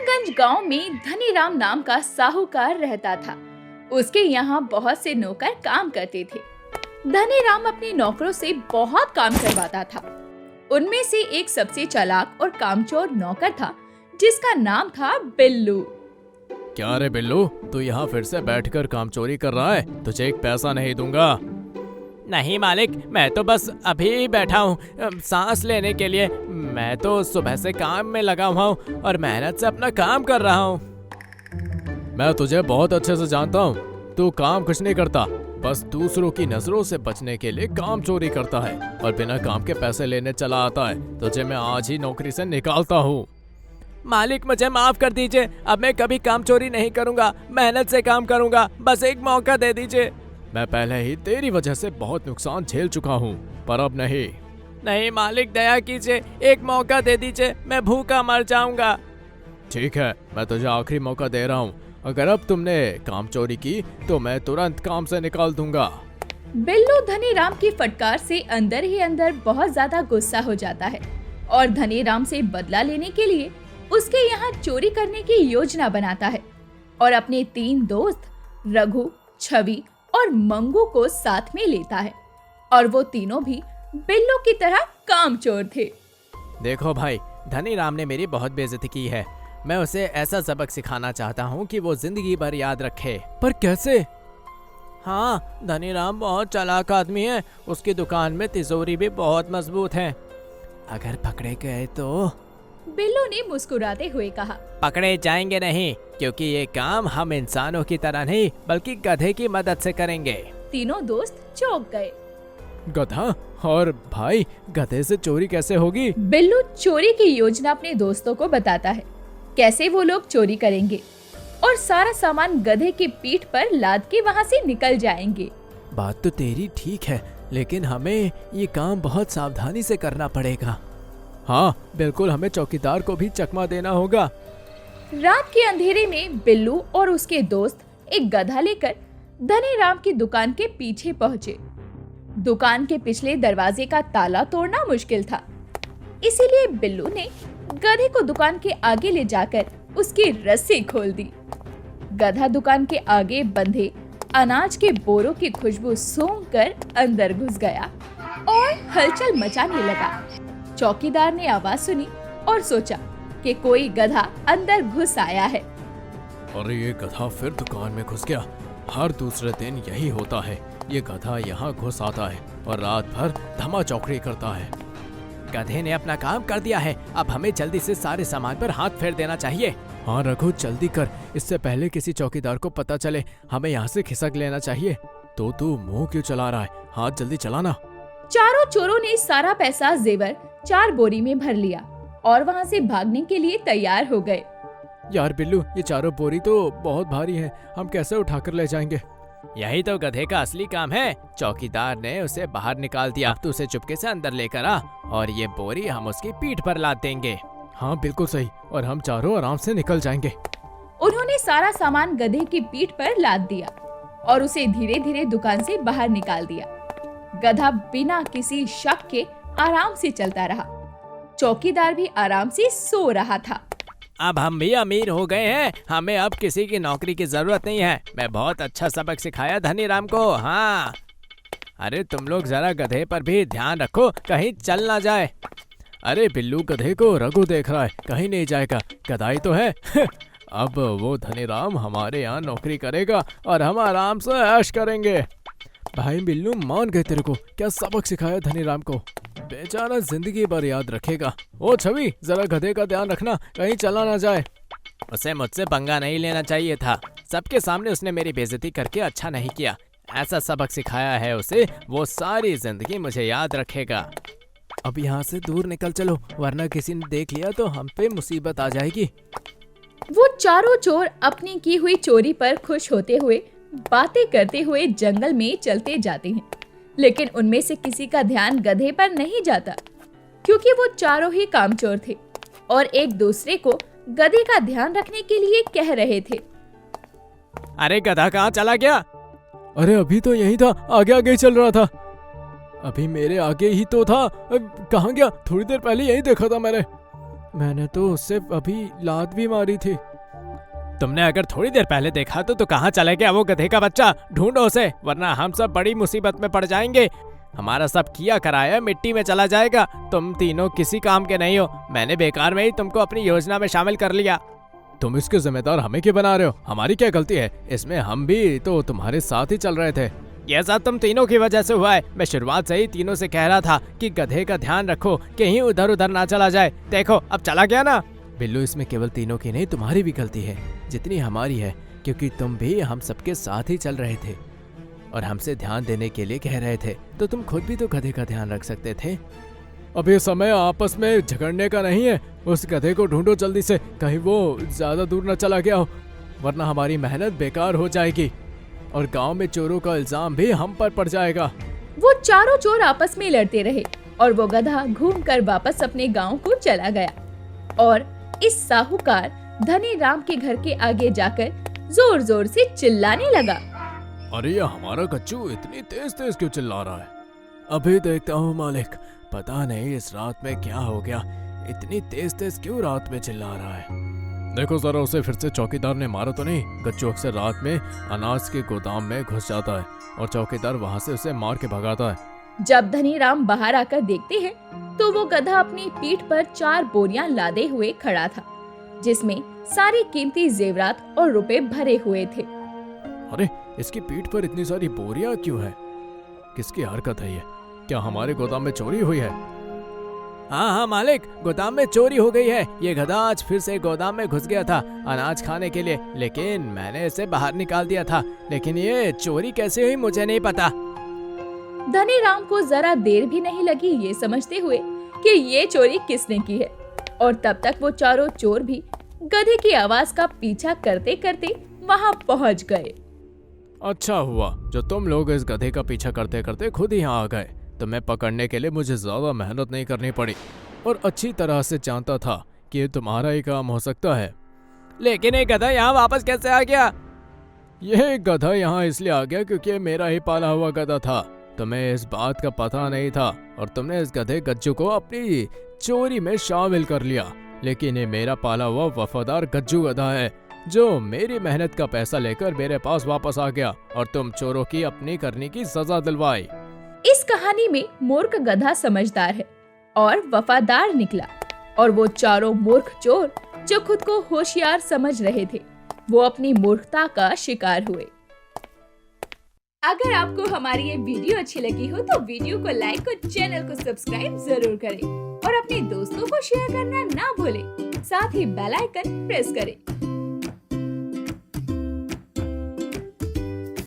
करीमगंज गांव में धनीराम नाम का साहूकार रहता था। उसके यहाँ बहुत से नौकर काम करते थे। धनीराम अपने नौकरों से बहुत काम करवाता था। उनमें से एक सबसे चालाक और कामचोर नौकर था, जिसका नाम था बिल्लू। क्या रे बिल्लू, तू यहाँ फिर से बैठकर काम चोरी कर रहा है? तुझे एक पैसा नहीं दूंगा। नहीं मालिक, मैं तो बस अभी बैठा हूँ सांस लेने के लिए। मैं तो सुबह से काम में लगा हुआ हूँ और मेहनत से अपना काम कर रहा हूँ। मैं तुझे बहुत अच्छे से जानता हूँ। तू काम कुछ नहीं करता, बस दूसरों की नजरों से बचने के लिए काम चोरी करता है और बिना काम के पैसे लेने चला आता है। तुझे मैं आज ही नौकरी से निकालता हूँ। मालिक, मुझे माफ कर दीजिए। अब मैं कभी काम चोरी नहीं करूँगा, मेहनत से काम करूँगा। बस एक मौका दे दीजिए। मैं पहले ही तेरी वजह से बहुत नुकसान झेल चुका हूँ, पर अब नहीं। नहीं मालिक, दया कीजिए, एक मौका दे दीजिए। मैं भूखा मर जाऊंगा। ठीक है, मैं तुझे आखिरी मौका दे रहा हूँ। अगर अब तुमने काम चोरी की तो मैं तुरंत काम से निकाल दूंगा। बिल्लू धनीराम की फटकार से अंदर ही अंदर बहुत ज्यादा गुस्सा हो जाता है और धनीराम से बदला लेने के लिए उसके यहाँ चोरी करने की योजना बनाता है और अपने 3 दोस्त रघु, छवि और मंगू को साथ में लेता है। और वो तीनों भी बिल्लू की तरह कामचोर थे। देखो भाई, धनीराम ने मेरी बहुत बेइज्जती की है। मैं उसे ऐसा सबक सिखाना चाहता हूँ कि वो जिंदगी भर याद रखे। पर कैसे? हाँ, धनीराम बहुत चालाक आदमी है। उसकी दुकान में तिजोरी भी बहुत मजबूत है। अगर पकड़े गए तो? बिल्लू ने मुस्कुराते हुए कहा। पकड़े जाएंगे नहीं, क्योंकि ये काम हम इंसानों की तरह नहीं बल्कि गधे की मदद से करेंगे। तीनों दोस्त चौंक गए। गधा? और भाई, गधे से चोरी कैसे होगी? बिल्लू चोरी की योजना अपने दोस्तों को बताता है, कैसे वो लोग चोरी करेंगे और सारा सामान गधे की पीठ पर लाद के वहाँ से निकल जाएंगे। बात तो तेरी ठीक है, लेकिन हमें ये काम बहुत सावधानी से करना पड़ेगा। हाँ बिल्कुल, हमें चौकीदार को भी चकमा देना होगा। रात के अंधेरे में बिल्लू और उसके दोस्त एक गधा लेकर धनीराम की दुकान के पीछे पहुँचे। दुकान के पिछले दरवाजे का ताला तोड़ना मुश्किल था, इसीलिए बिल्लू ने गधे को दुकान के आगे ले जाकर उसकी रस्सी खोल दी। गधा दुकान के आगे बंधे अनाज के बोरों की खुशबू सूंघकर अंदर घुस गया और हलचल मचाने लगा। चौकीदार ने आवाज सुनी और सोचा कि कोई गधा अंदर घुस आया है। अरे ये गधा फिर दुकान में घुस गया। हर दूसरे दिन यही होता है। ये गधा यहाँ घुस आता है और रात भर धमा चौकड़ी करता है। गधे ने अपना काम कर दिया है। अब हमें जल्दी से सारे सामान पर हाथ फेर देना चाहिए। हाँ रघु, जल्दी कर, इससे पहले किसी चौकीदार को पता चले। हमें यहाँ से खिसक लेना चाहिए। तो तू मुंह क्यों चला रहा है? हाथ जल्दी चलाना। चारों चोरों ने सारा पैसा जेवर 4 बोरी में भर लिया और वहाँ से भागने के लिए तैयार हो गए। यार बिल्लू, ये चारों बोरी तो बहुत भारी है, हम कैसे उठाकर ले जाएंगे? यही तो गधे का असली काम है। चौकीदार ने उसे बाहर निकाल दिया, तो उसे चुपके से अंदर लेकर आ और ये बोरी हम उसकी पीठ पर लाद देंगे। हाँ बिल्कुल सही, और हम चारों आराम से निकल जाएंगे। उन्होंने सारा सामान गधे की पीठ पर लाद दिया और उसे धीरे धीरे दुकान से बाहर निकाल दिया। गधा बिना किसी शक के आराम से चलता रहा। चौकीदार भी आराम से सो रहा था। अब हम भी अमीर हो गए हैं, हमें अब किसी की नौकरी की जरूरत नहीं है। मैं बहुत अच्छा सबक सिखाया धनीराम को। हाँ, अरे तुम लोग जरा गधे पर भी ध्यान रखो, कहीं चल ना जाए। अरे बिल्लू, गधे को रघु देख रहा है, कहीं नहीं जाएगा, गधाई तो है। अब वो धनीराम हमारे यहाँ नौकरी करेगा और हम आराम से ऐश करेंगे। भाई बिल्लू, मान गए तेरे को। क्या सबक सिखाया धनीराम को, बेचारा जिंदगी भर याद रखेगा। ओ छवि, जरा गधे का ध्यान रखना, कहीं चला ना जाए। उसे मुझसे पंगा नहीं लेना चाहिए था। सबके सामने उसने मेरी बेइज्जती करके अच्छा नहीं किया। ऐसा सबक सिखाया है उसे, वो सारी जिंदगी मुझे याद रखेगा। अब यहाँ से दूर निकल चलो, वरना किसी ने देख लिया तो हम पे मुसीबत आ जाएगी। वो चारों चोर अपनी की हुई चोरी पर खुश होते हुए बातें करते हुए जंगल में चलते जाते हैं, लेकिन उनमें से किसी का ध्यान गधे पर नहीं जाता, क्योंकि वो चारों ही कामचोर थे और एक दूसरे को गधे का ध्यान रखने के लिए कह रहे थे। अरे गधा कहाँ चला गया? अरे अभी तो यही था, आगे आगे चल रहा था। अभी मेरे आगे ही तो था, कहाँ गया? थोड़ी देर पहले यही देखा था मैंने। मैंने तो उससे अभी लात भी मारी थी। तुमने अगर थोड़ी देर पहले देखा तो कहाँ चले गया वो गधे का बच्चा? ढूंढो उसे, वरना हम सब बड़ी मुसीबत में पड़ जाएंगे। हमारा सब किया कराया मिट्टी में चला जाएगा। तुम तीनों किसी काम के नहीं हो। मैंने बेकार में ही तुमको अपनी योजना में शामिल कर लिया। तुम इसके जिम्मेदार हमें क्यों बना रहे हो? हमारी क्या गलती है इसमें? हम भी तो तुम्हारे साथ ही चल रहे थे। यह सब तुम तीनों की वजह से हुआ है। मैं शुरुआत से ही तीनों से कह रहा था कि गधे का ध्यान रखो, कहीं उधर उधर ना चला जाए। देखो अब चला गया ना। बिल्लू, इसमें केवल तीनों की नहीं तुम्हारी भी गलती है जितनी हमारी है, क्योंकि तुम भी हम सबके साथ ही चल रहे थे और हमसे ध्यान देने के लिए कह रहे थे, तो तुम खुद भी तो गधे का ध्यान रख सकते थे। अब ये समय आपस में झगड़ने का नहीं है। उस गधे को ढूंढो जल्दी से, कहीं वो ज्यादा दूर न चला गया हो, वरना हमारी मेहनत बेकार हो जाएगी और गांव में चोरों का इल्जाम भी हम पर पड़ जाएगा। वो चारों चोर आपस में लड़ते रहे और वो गधा घूमकर वापस अपने गांव को चला गया और इस साहूकार धनी राम के घर के आगे जाकर जोर जोर से चिल्लाने लगा। अरे ये हमारा कच्चू इतनी तेज तेज क्यों चिल्ला रहा है? अभी देखता हूँ मालिक, पता नहीं इस रात में क्या हो गया, इतनी तेज तेज क्यों रात में चिल्ला रहा है। देखो जरा उसे फिर से चौकीदार ने मारा तो नहीं? कच्चू अक्सर रात में अनाज के गोदाम में घुस जाता है और चौकीदार वहाँ से उसे मार के भगाता है। जब धनी राम बाहर आकर देखते हैं तो वो गधा अपनी पीठ पर 4 बोरियां लादे हुए खड़ा था, जिसमें सारे कीमती जेवरात और रुपए भरे हुए थे। अरे इसकी पीठ पर इतनी सारी बोरियां क्यों है? किसकी हरकत है ये? क्या हमारे गोदाम में चोरी हुई है? हाँ मालिक, गोदाम में चोरी हो गई है। ये गधा आज फिर से गोदाम में घुस गया था अनाज खाने के लिए, लेकिन मैंने इसे बाहर निकाल दिया था। लेकिन ये चोरी कैसे हुई मुझे नहीं पता। धनी राम को जरा देर भी नहीं लगी ये समझते हुए कि ये चोरी किसने की है, और तब तक वो चारों चोर भी गधे की आवाज का पीछा करते करते वहाँ पहुँच गए। अच्छा हुआ जो तुम लोग इस गधे का पीछा करते करते खुद ही यहाँ आ गए। तुम्हें पकड़ने के लिए मुझे ज्यादा मेहनत नहीं करनी पड़ी और अच्छी तरह से जानता था कि ये तुम्हारा ही काम हो सकता है। लेकिन ये गधा यहाँ वापस कैसे आ गया? यह गधा यहाँ इसलिए आ गया क्योंकि ये मेरा ही पाला हुआ गधा था। तुम्हें इस बात का पता नहीं था और तुमने इस गधे गज्जू को अपनी चोरी में शामिल कर लिया। लेकिन ये मेरा पाला हुआ वफादार गज्जू गधा है जो मेरी मेहनत का पैसा लेकर मेरे पास वापस आ गया और तुम चोरों की अपनी करने की सजा दिलवाई। इस कहानी में मूर्ख गधा समझदार है और वफादार निकला, और वो चारों मूर्ख चोर जो खुद को होशियार समझ रहे थे, वो अपनी मूर्खता का शिकार हुए। अगर आपको हमारी ये वीडियो अच्छी लगी हो तो वीडियो को लाइक और चैनल को सब्सक्राइब जरूर करें और अपने दोस्तों को शेयर करना ना भूलें। साथ ही बेल आइकन प्रेस करें